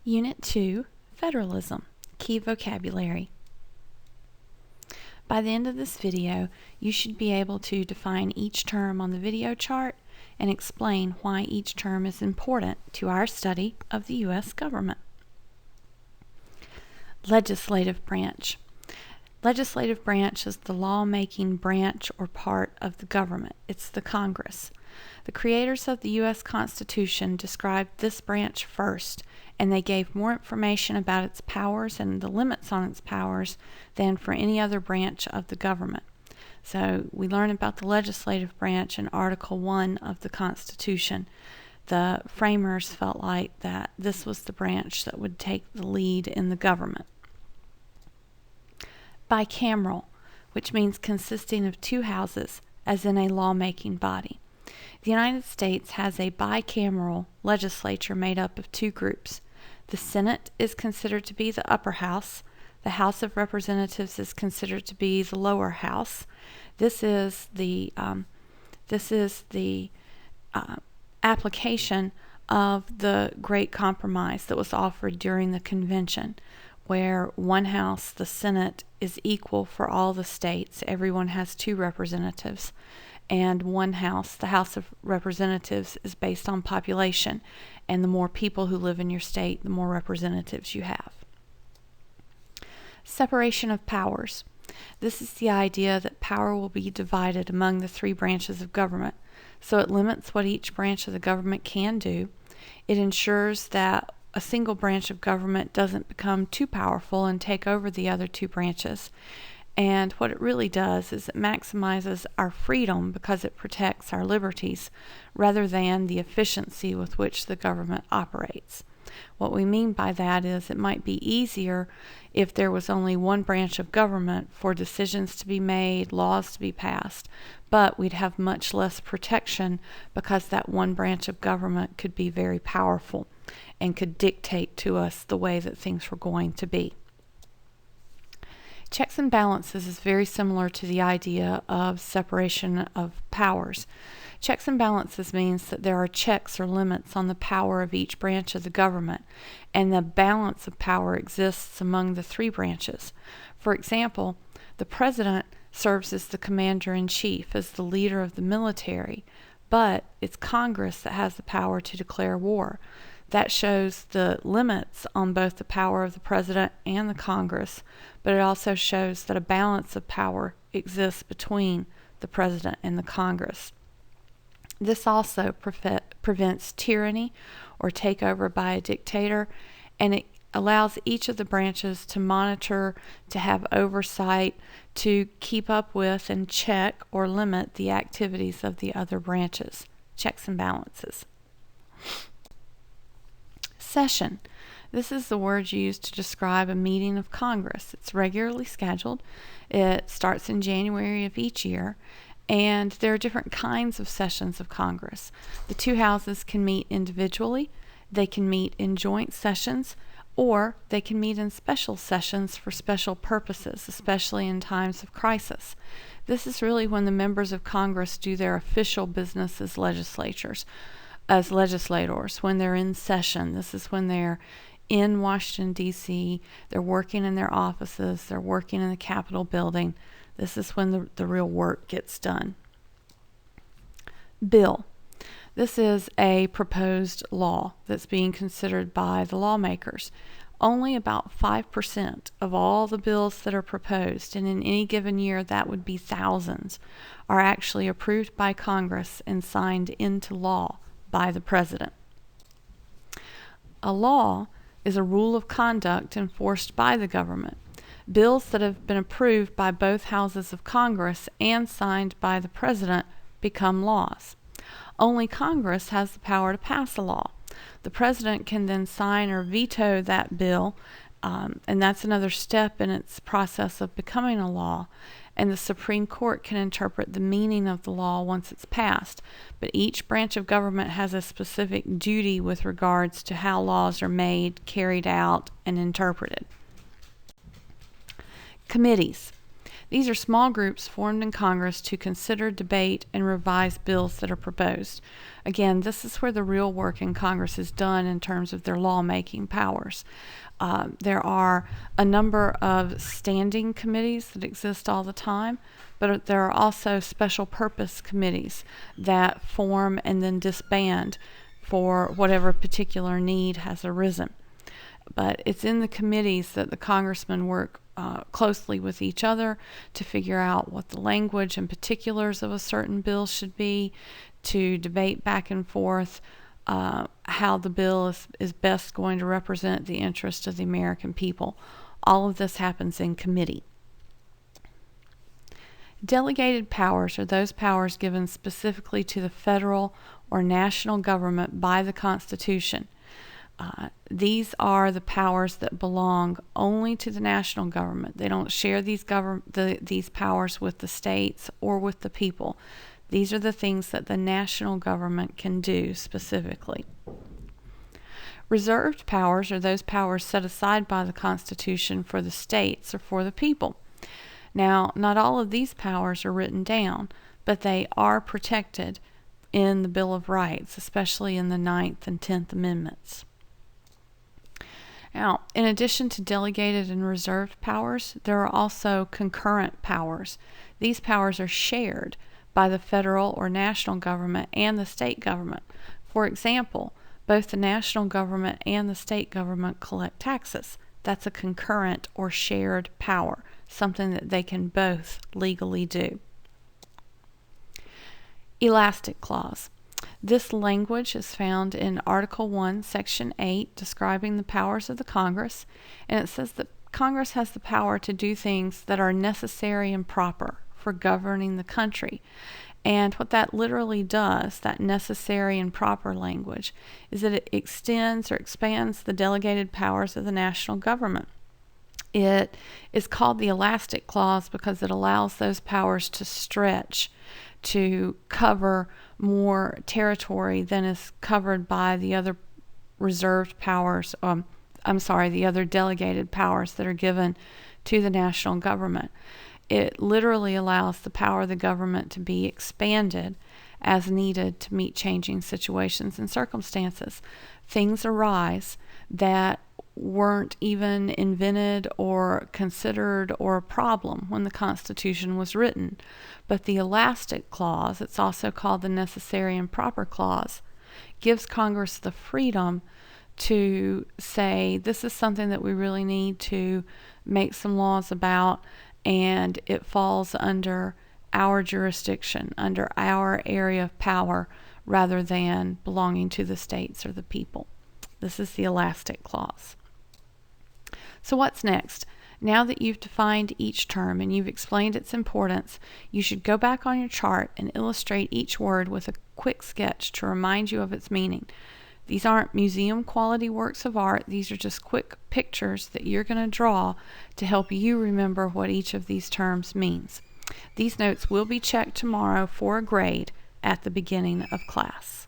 Unit 2, Federalism, Key Vocabulary. By the end of this video, you should be able to define each term on the video chart and explain why each term is important to our study of the U.S. government. Legislative branch. Legislative branch is the lawmaking branch or part of the government. It's the Congress. The creators of the U.S. Constitution described this branch first, and they gave more information about its powers and the limits on its powers than for any other branch of the government. So we learn about the legislative branch in Article 1 of the Constitution. The framers felt like that this was the branch that would take the lead in the government. Bicameral, which means consisting of two houses, as in a lawmaking body. The United States has a bicameral legislature made up of two groups. The Senate is considered to be the upper house. The House of Representatives is considered to be the lower house. This is the application of the Great Compromise that was offered during the convention, where one house, the Senate, is equal for all the states. Everyone has two representatives. And one house, the House of Representatives, is based on population. And the more people who live in your state, the more representatives you have. Separation of powers. This is the idea that power will be divided among the three branches of government. So it limits what each branch of the government can do. It ensures that a single branch of government doesn't become too powerful and take over the other two branches. And what it really does is it maximizes our freedom because it protects our liberties rather than the efficiency with which the government operates. What we mean by that is it might be easier if there was only one branch of government for decisions to be made, laws to be passed, but we'd have much less protection because that one branch of government could be very powerful and could dictate to us the way that things were going to be. Checks and balances is very similar to the idea of separation of powers. Checks and balances means that there are checks or limits on the power of each branch of the government, and the balance of power exists among the three branches. For example, the president serves as the commander-in-chief, as the leader of the military, but it's Congress that has the power to declare war. That shows the limits on both the power of the president and the Congress, but it also shows that a balance of power exists between the president and the Congress. This also prevents tyranny or takeover by a dictator, and it allows each of the branches to monitor, to have oversight, to keep up with and check or limit the activities of the other branches. Checks and balances. Session. This is the word used to describe a meeting of Congress. It's regularly scheduled. It starts in January of each year, and there are different kinds of sessions of Congress. The two houses can meet individually, they can meet in joint sessions, or they can meet in special sessions for special purposes, especially in times of crisis. This is really when the members of Congress do their official business as legislators. As legislators, when they're in session. This is when they're in Washington, D.C., they're working in their offices, they're working in the Capitol building. This is when the real work gets done. Bill. This is a proposed law that's being considered by the lawmakers. Only about 5% of all the bills that are proposed, and in any given year that would be thousands, are actually approved by Congress and signed into law by the president. A law is a rule of conduct enforced by the government. Bills that have been approved by both houses of Congress and signed by the president become laws. Only Congress has the power to pass a law. The president can then sign or veto that bill, and that's another step in its process of becoming a law. And the Supreme Court can interpret the meaning of the law once it's passed. But each branch of government has a specific duty with regards to how laws are made, carried out, and interpreted. Committees. These are small groups formed in Congress to consider, debate, and revise bills that are proposed. Again, this is where the real work in Congress is done in terms of their lawmaking powers. There are a number of standing committees that exist all the time, but there are also special purpose committees that form and then disband for whatever particular need has arisen. But it's in the committees that the congressmen work closely with each other to figure out what the language and particulars of a certain bill should be, to debate back and forth how the bill is best going to represent the interest of the American people. All of this happens in committee. Delegated powers are those powers given specifically to the federal or national government by the Constitution. These are the powers that belong only to the national government. They don't share these powers with the states or with the people. These are the things that the national government can do specifically. Reserved powers are those powers set aside by the Constitution for the states or for the people. Now, not all of these powers are written down, but they are protected in the Bill of Rights, especially in the 9th and 10th Amendments. Now, in addition to delegated and reserved powers, there are also concurrent powers. These powers are shared by the federal or national government and the state government. For example, both the national government and the state government collect taxes. That's a concurrent or shared power, something that they can both legally do. Elastic clause. This language is found in Article 1, Section 8, describing the powers of the Congress, and it says that Congress has the power to do things that are necessary and proper for governing the country. And what that literally does, that necessary and proper language, is that it extends or expands the delegated powers of the national government. It is called the elastic clause because it allows those powers to stretch, to cover more territory than is covered by the other reserved powers, the other delegated powers that are given to the national government. It literally allows the power of the government to be expanded as needed to meet changing situations and circumstances. Things arise that weren't even invented or considered or a problem when the Constitution was written. But the elastic clause, it's also called the necessary and proper clause, gives Congress the freedom to say this is something that we really need to make some laws about, and it falls under our jurisdiction, under our area of power, rather than belonging to the states or the people. This is the elastic clause. So what's next? Now that you've defined each term and you've explained its importance, you should go back on your chart and illustrate each word with a quick sketch to remind you of its meaning. These aren't museum quality works of art. These are just quick pictures that you're going to draw to help you remember what each of these terms means. These notes will be checked tomorrow for a grade at the beginning of class.